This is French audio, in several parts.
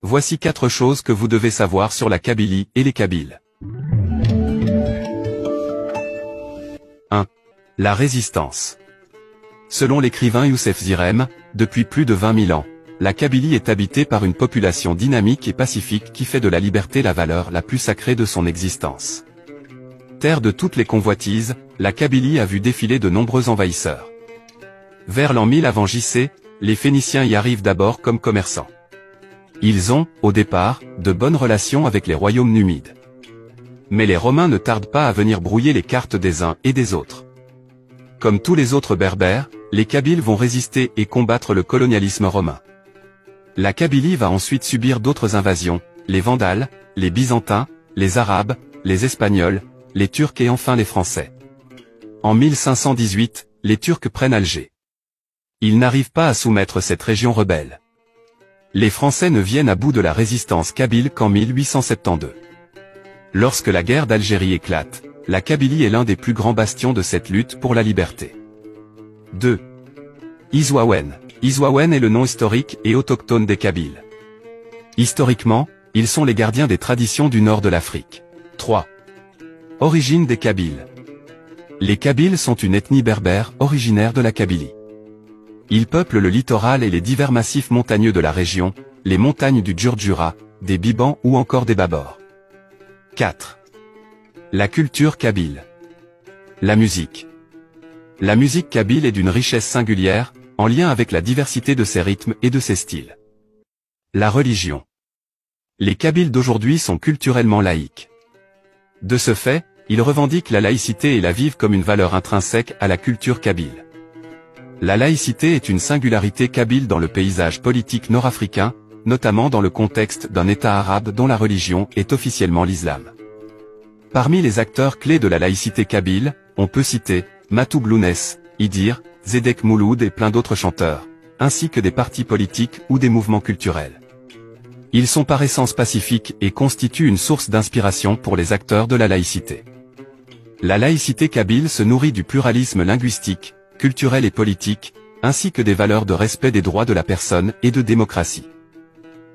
Voici 4 choses que vous devez savoir sur la Kabylie et les Kabyles. 1. La résistance. Selon l'écrivain Youssef Zirem, depuis plus de 20 000 ans, la Kabylie est habitée par une population dynamique et pacifique qui fait de la liberté la valeur la plus sacrée de son existence. Terre de toutes les convoitises, la Kabylie a vu défiler de nombreux envahisseurs. Vers l'an 1000 avant JC, les Phéniciens y arrivent d'abord comme commerçants. Ils ont, au départ, de bonnes relations avec les royaumes numides. Mais les Romains ne tardent pas à venir brouiller les cartes des uns et des autres. Comme tous les autres berbères, les Kabyles vont résister et combattre le colonialisme romain. La Kabylie va ensuite subir d'autres invasions, les Vandales, les Byzantins, les Arabes, les Espagnols, les Turcs et enfin les Français. En 1518, les Turcs prennent Alger. Ils n'arrivent pas à soumettre cette région rebelle. Les Français ne viennent à bout de la résistance kabyle qu'en 1872. Lorsque la guerre d'Algérie éclate, la Kabylie est l'un des plus grands bastions de cette lutte pour la liberté. 2. Izwawen. Izwawen est le nom historique et autochtone des Kabyles. Historiquement, ils sont les gardiens des traditions du nord de l'Afrique. 3. Origine des Kabyles. Les Kabyles sont une ethnie berbère originaire de la Kabylie. Ils peuplent le littoral et les divers massifs montagneux de la région, les montagnes du Djurdjura, des Bibans ou encore des Babors. 4. La culture kabyle. La musique. La musique kabyle est d'une richesse singulière, en lien avec la diversité de ses rythmes et de ses styles. La religion. Les Kabyles d'aujourd'hui sont culturellement laïques. De ce fait, ils revendiquent la laïcité et la vivent comme une valeur intrinsèque à la culture kabyle. La laïcité est une singularité kabyle dans le paysage politique nord-africain, notamment dans le contexte d'un État arabe dont la religion est officiellement l'islam. Parmi les acteurs clés de la laïcité kabyle, on peut citer Matou Blounès, Idir, Zedek Mouloud et plein d'autres chanteurs, ainsi que des partis politiques ou des mouvements culturels. Ils sont par essence pacifiques et constituent une source d'inspiration pour les acteurs de la laïcité. La laïcité kabyle se nourrit du pluralisme linguistique, culturel et politique, ainsi que des valeurs de respect des droits de la personne et de démocratie.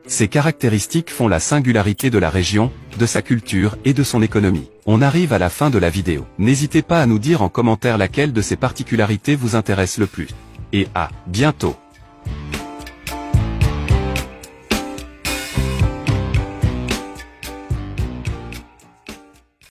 Ces caractéristiques font la singularité de la région, de sa culture et de son économie. On arrive à la fin de la vidéo. N'hésitez pas à nous dire en commentaire laquelle de ces particularités vous intéresse le plus. Et à bientôt!